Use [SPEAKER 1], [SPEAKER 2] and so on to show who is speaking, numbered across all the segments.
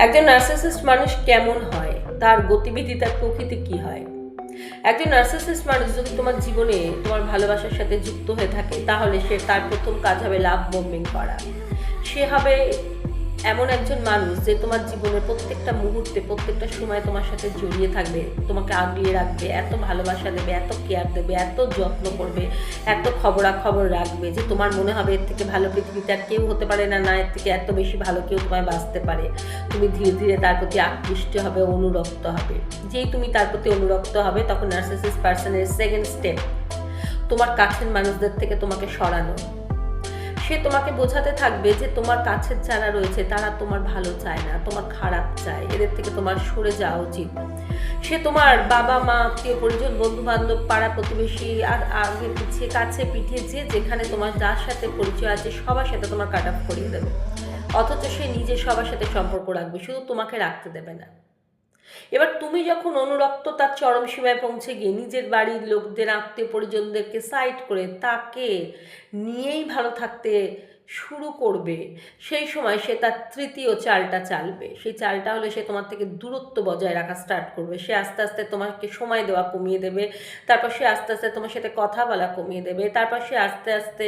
[SPEAKER 1] একজন নার্সিসিস্ট মানুষ কেমন হয়, তার গতিবিধি, তার প্রকৃতি কি হয়? একজন নার্সিসিস্ট মানুষ যদি তোমার জীবনে তোমার ভালোবাসার সাথে যুক্ত হয়ে থাকে, তাহলে তার প্রথম কাজ হবে লাভ বম্বিং করা। সে হবে এমন একজন মানুষ যে তোমার জীবনের প্রত্যেকটা মুহূর্তে, প্রত্যেকটা সময় তোমার সাথে জড়িয়ে থাকবে, তোমাকে আগলিয়ে রাখবে, এত ভালোবাসা দেবে, এত কেয়ার দেবে, এত যত্ন করবে, এত খবরাখবর রাখবে যে তোমার মনে হবে এর থেকে ভালো পৃথিবীতে আর কেউ হতে পারে না, না এর থেকে এত বেশি ভালো কেউ তোমায় বাঁচতে পারে। তুমি ধীরে ধীরে তার প্রতি আকৃষ্ট হবে, অনুরক্ত হবে। যেই তুমি তার প্রতি অনুরক্ত হবে, তখন নার্সিসিস্ট পার্সনের সেকেন্ড স্টেপ তোমার কাছের মানুষদের থেকে তোমাকে সরানো। সে তোমাকে বোঝাতে থাকবে যে তোমার কাছের যারা রয়েছে তারা তোমার ভালো চায় না, তোমার খারাপ চায়, এদের থেকে তোমার সরে যাওয়া উচিত। সে তোমার বাবা মা, আত্মীয় পরিজন, বন্ধু বান্ধব, পাড়া প্রতিবেশী আর আগে পিছিয়ে, কাছে পিঠিয়ে, যে যেখানে তোমার যার সাথে পরিচয় আছে সবার সাথে তোমার কাট অফ করিয়ে দেবে। অথচ সে নিজে সবার সাথে সম্পর্ক রাখবে, শুধু তোমাকে রাখতে দেবে না। এবার তুমি যখন অনুরক্ত তার চরম সীমায় পৌঁছে গিয়ে নিজের বাড়ির লোকদের, আত্মীয় পরিজনদেরকে সাইড করে তাকে নিয়েই ভালো থাকতে শুরু করবে, সেই সময় সে তার তৃতীয় চালটা চালবে। সেই চালটা হলে সে তোমার থেকে দূরত্ব বজায় রাখা স্টার্ট করবে। সে আস্তে আস্তে তোমাকে সময় দেওয়া কমিয়ে দেবে, তারপর সে আস্তে আস্তে তোমার সাথে কথা বলা কমিয়ে দেবে, তারপর সে আস্তে আস্তে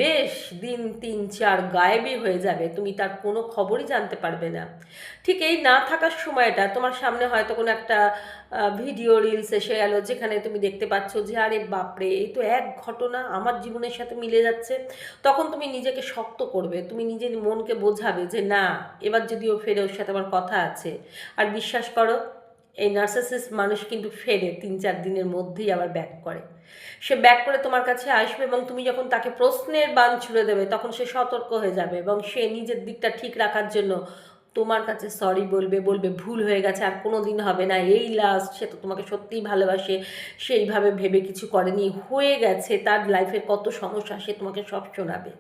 [SPEAKER 1] বেশ দিন 3-4 গায়েবই হয়ে যাবে, তুমি তার কোনো খবরই জানতে পারবে না। ঠিক এই না থাকার সময়টা তোমার সামনে হয়তো কোনো একটা ভিডিও রিলস এসে গেল, যেখানে তুমি দেখতে পাচ্ছ যে আরে বাপরে, এই তো এক ঘটনা আমার জীবনের সাথে মিলে যাচ্ছে। তখন তুমি নিজেকে শক্ত করবে, তুমি নিজের মনকে বোঝাবে যে না, এবার যদিও ফেরে ওর সাথে আমার কথা আছে। আর বিশ্বাস করো, এই নার্সিসিস্ট মানুষ কিন্তু ফেরে 3-4 দিনের মধ্যেই আবার ব্যাক করে। সে ব্যাক করে তোমার কাছে আসবে, এবং তুমি যখন তাকে প্রশ্নের বাণ ছুড়ে দেবে, তখন সে সতর্ক হয়ে যাবে এবং সে নিজের দিকটা ঠিক রাখার জন্য তোমার কাছে সরি বলবে, বলবে ভুল হয়ে গেছে, আর কোনো দিন হবে না, এই লাস্ট। সে তো তোমাকে সত্যিই ভালোবাসে, সেইভাবে ভেবে কিছু করেনি, হয়ে গেছে, তার লাইফের কত সমস্যা সে তোমাকে সব শোনাবে।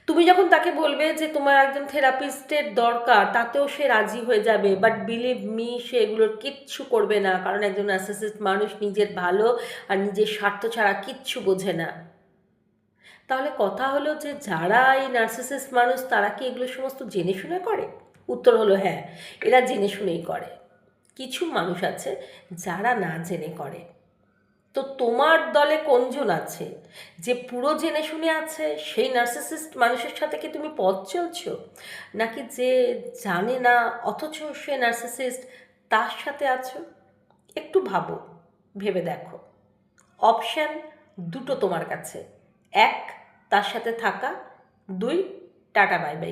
[SPEAKER 1] তুমি যখন তাকে বলবে যে তোমার একজন থেরাপিস্টের দরকার, তাতেও সে রাজি হয়ে যাবে। বাট বিলিভ মি, সে এগুলোর কিচ্ছু করবে না, কারণ একজন নার্সিসিস্ট মানুষ নিজের ভালো আর নিজের স্বার্থ ছাড়া কিচ্ছু বোঝে না। তাহলে কথা হলো যে যারা এই নার্সিসিস্ট মানুষ, তারা কি এগুলো সমস্ত জেনে শুনে করে? উত্তর হলো হ্যাঁ, এরা জেনে শুনেই করে। কিছু মানুষ আছে যারা না জেনে করে। তো তোমার দলে কোনজন আছে যে পুরো জেনে শুনে আছে? সেই নার্সিসিস্ট মানুষের সাথে কি তুমি পথ চলছো, নাকি যে জানে না অথচ সে নার্সিসিস্ট, তার সাথে আছো? একটু ভাবো, ভেবে দেখো। অপশান দুটো তোমার কাছে: এক, তার সাথে থাকা; দুই, টাটা বাই বাই।